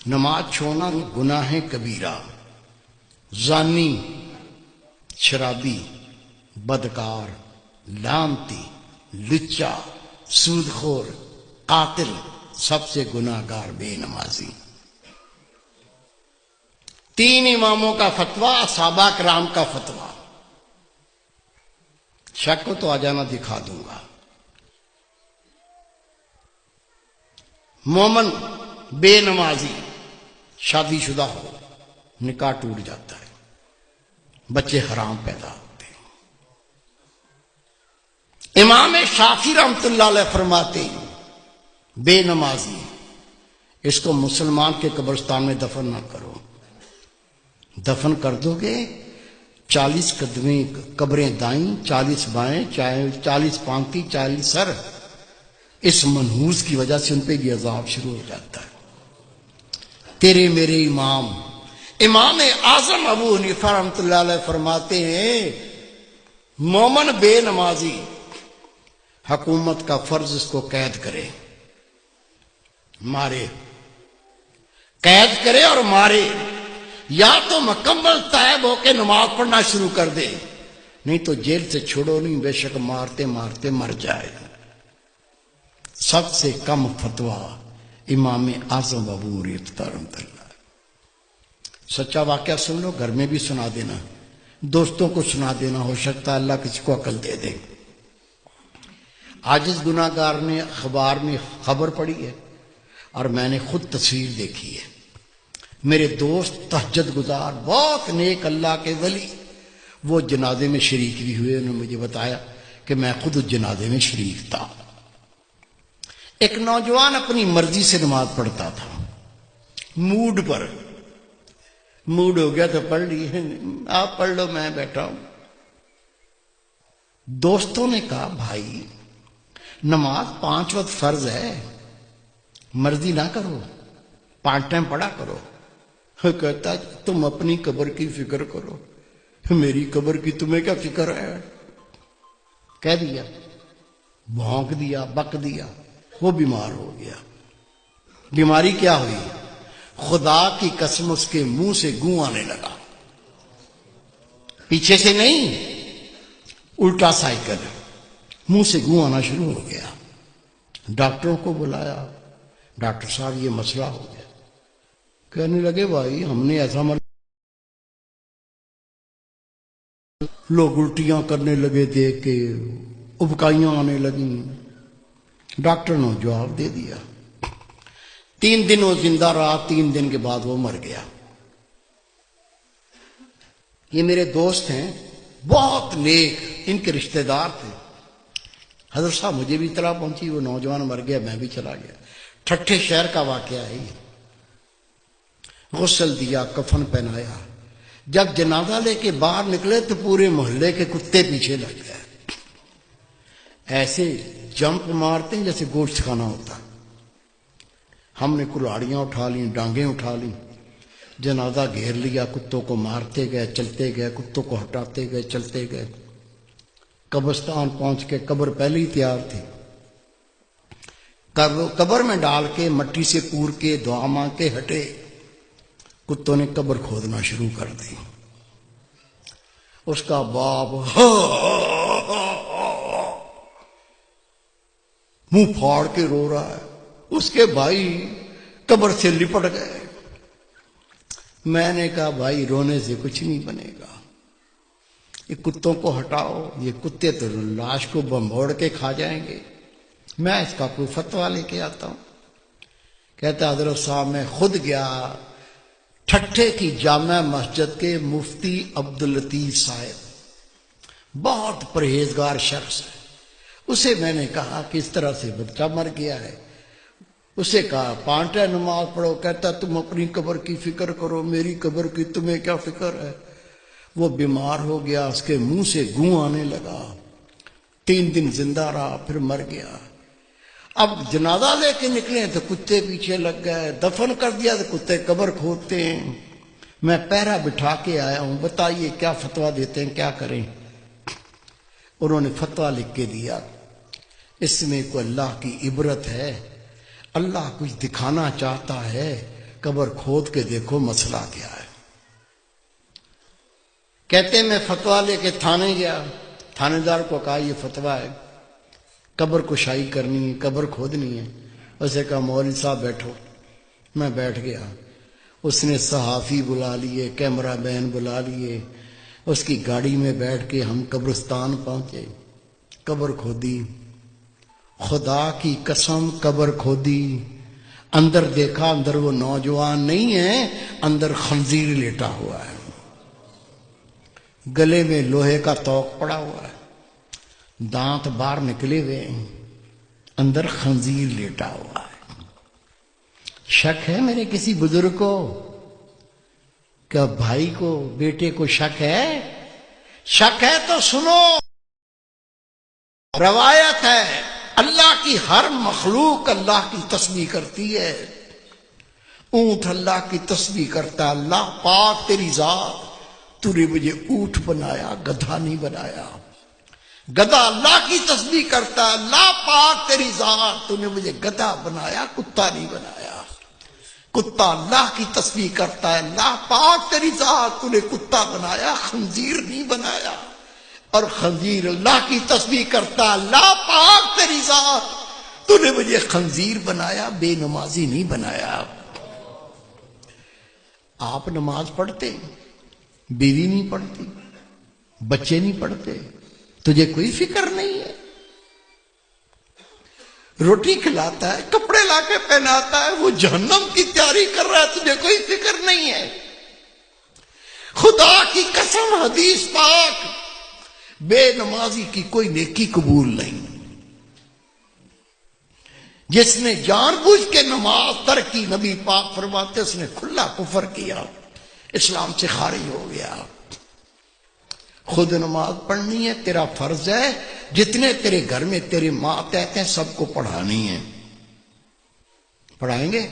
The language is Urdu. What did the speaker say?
نماز چھوڑنا گناہ کبیرہ، زانی، شرابی، بدکار، لعنتی، لچا، سود خور، قاتل، سب سے گناہ گار بے نمازی۔ 3 اماموں کا فتویٰ، صحابہ کرام کا فتویٰ۔ شک ہو تو آ جانا، دکھا دوں گا۔ مومن بے نمازی شادی شدہ ہو، نکاح ٹوٹ جاتا ہے، بچے حرام پیدا ہوتے ہیں۔ امام شافعی رحمۃ اللہ علیہ فرماتے ہیں بے نمازی اس کو مسلمان کے قبرستان میں دفن نہ کرو، دفن کر دو گے 40 قدمیں قبریں دائیں، 40 بائیں، 40 پانتی، 40 سر، اس منحوس کی وجہ سے ان پہ یہ عذاب شروع ہو جاتا ہے۔ تیرے میرے امام اعظم ابو حنیفہ رحمۃ اللہ علیہ فرماتے ہیں مومن بے نمازی حکومت کا فرض اس کو قید کرے، مارے، قید کرے اور مارے، یا تو مکمل تائب ہو کے نماز پڑھنا شروع کر دے، نہیں تو جیل سے چھوڑو نہیں، بے شک مارتے مارتے مر جائے۔ سب سے کم فتویٰ امام اعظم ابو حنیفہ رحمۃ اللہ۔ سچا واقعہ سن لو، گھر میں بھی سنا دینا، دوستوں کو سنا دینا، ہو سکتا ہے اللہ کسی کو عقل دے دے۔ عاجز گناہ گار نے اخبار میں خبر پڑھی ہے اور میں نے خود تصویر دیکھی ہے۔ میرے دوست تہجد گزار، بہت نیک اللہ کے ولی، وہ جنازے میں شریک بھی ہوئے، انہوں نے مجھے بتایا کہ میں خود اس جنازے میں شریک تھا۔ ایک نوجوان اپنی مرضی سے نماز پڑھتا تھا، موڈ پر، موڈ ہو گیا تو پڑھ لی، آپ پڑھ لو میں بیٹھا ہوں۔ دوستوں نے کہا بھائی نماز 5 وقت فرض ہے، مرضی نہ کرو، 5 ٹائم پڑھا کرو۔ کہتا تم اپنی قبر کی فکر کرو، میری قبر کی تمہیں کیا فکر ہے؟ کہہ دیا، بھونک دیا، بک دیا، وہ بیمار ہو گیا۔ بیماری کیا ہوئی؟ خدا کی قسم اس کے منہ سے گوں آنے لگا، پیچھے سے نہیں، الٹا سائیکل، منہ سے گوں آنا شروع ہو گیا۔ ڈاکٹروں کو بلایا، ڈاکٹر صاحب یہ مسئلہ ہو گیا۔ کہنے لگے بھائی ہم نے ایسا لوگ الٹیاں کرنے لگے دیکھ کے، ابکائیاں آنے لگیں۔ ڈاکٹر نے جواب دے دیا۔ 3 دن وہ زندہ رہا، 3 دن کے بعد وہ مر گیا۔ یہ میرے دوست ہیں، بہت نیک، ان کے رشتہ دار تھے۔ حضرت صاحب مجھے بھی اطلاع پہنچی وہ نوجوان مر گیا، میں بھی چلا گیا۔ ٹھٹھے شہر کا واقعہ ہے یہ۔ غسل دیا، کفن پہنایا، جب جنازہ لے کے باہر نکلے تو پورے محلے کے کتے پیچھے لگ گئے، ایسے جمپ مارتے ہیں جیسے گوشت کھانا ہوتا۔ ہم نے کلاڑیاں اٹھا لیں، ڈانگیں اٹھا لیں، جنازہ گھیر لیا، کتوں کو مارتے گئے، چلتے گئے، کتوں کو ہٹاتے گئے، چلتے گئے۔ قبرستان پہنچ کے قبر پہلے ہی تیار تھی، قبر میں ڈال کے مٹی سے پور کے دعا مانگ کے ہٹے، کتوں نے قبر کھودنا شروع کر دی۔ اس کا باپ منہ پھاڑ کے رو رہا ہے، اس کے بھائی قبر سے لپٹ گئے۔ میں نے کہا بھائی رونے سے کچھ نہیں بنے گا، یہ کتوں کو ہٹاؤ، یہ کتے تو لاش کو بمبوڑ کے کھا جائیں گے، میں اس کا کوئی فتویٰ لے کے آتا ہوں۔ کہتا حضرت صاحب میں خود گیا، ٹھٹھے کی جامع مسجد کے مفتی عبداللطیف صاحب، بہت پرہیزگار شخص ہے، اسے میں نے کہا کہ اس طرح سے بچہ مر گیا ہے۔ اسے کہا 5 ٹائم نماز پڑھو، کہتا تم اپنی قبر کی فکر کرو، میری قبر کی تمہیں کیا فکر ہے؟ وہ بیمار ہو گیا، اس کے منہ سے گوں آنے لگا، 3 دن زندہ رہا، پھر مر گیا۔ اب جنازہ لے کے نکلے تو کتے پیچھے لگ گئے، دفن کر دیا تو کتے قبر کھودتے ہیں۔ میں پہرا بٹھا کے آیا ہوں، بتائیے کیا فتویٰ دیتے ہیں، کیا کریں؟ انہوں نے فتویٰ لکھ کے دیا، اس میں کوئی اللہ کی عبرت ہے، اللہ کچھ دکھانا چاہتا ہے، قبر کھود کے دیکھو مسئلہ کیا ہے۔ کہتے میں فتویٰ لے کے تھانے گیا، تھانے دار کو کہا یہ فتویٰ ہے، قبر کشائی کرنی ہے، قبر کھودنی ہے۔ اسے کہا مولوی صاحب بیٹھو۔ میں بیٹھ گیا، اس نے صحافی بلا لیے، کیمرہ مین بلا لیے، اس کی گاڑی میں بیٹھ کے ہم قبرستان پہنچے، قبر کھودی، خدا کی قسم قبر کھودی، اندر دیکھا، اندر وہ نوجوان نہیں ہے، اندر خنزیر لیٹا ہوا ہے، گلے میں لوہے کا توق پڑا ہوا ہے، دانت باہر نکلے ہوئے ہیں، اندر خنزیر لیٹا ہوا ہے۔ شک ہے میرے کسی بزرگ کو؟ کیا بھائی کو، بیٹے کو شک ہے؟ شک ہے تو سنو، روایت ہے اللہ کی ہر مخلوق اللہ کی تسبیح کرتی ہے۔ اونٹ اللہ کی تسبیح کرتا ہے، اللہ پاک تیری ذات، تو نے مجھے اونٹ بنایا، گدھا نہیں بنایا۔ گدھا اللہ کی تسبیح کرتا ہے، اللہ پاک تیری ذات، تو نے مجھے گدھا بنایا، کتا نہیں بنایا۔ کتا اللہ کی تسبیح کرتا ہے، اللہ پاک تیری ذات، تو نے کتا بنایا، خنزیر نہیں بنایا۔ اور خنزیر اللہ کی تسبیح کرتا ہے، اللہ پاک تیری ذات، تو نے مجھے خنزیر بنایا، بے نمازی نہیں بنایا۔ آپ نماز پڑھتے، بیوی نہیں پڑھتی، بچے نہیں پڑھتے، تجھے کوئی فکر نہیں ہے؟ روٹی کھلاتا ہے، کپڑے لا کے پہناتا ہے، وہ جہنم کی تیاری کر رہا ہے، تجھے کوئی فکر نہیں ہے؟ خدا کی قسم حدیث پاک، بے نمازی کی کوئی نیکی قبول نہیں۔ جس نے جان بوجھ کے نماز ترک کی، نبی پاک فرماتے اس نے کھلا کفر کیا، اسلام سے خارج ہو گیا۔ خود نماز پڑھنی ہے، تیرا فرض ہے، جتنے تیرے گھر میں تیرے ماتحت ہیں سب کو پڑھانی ہے۔ پڑھائیں گے؟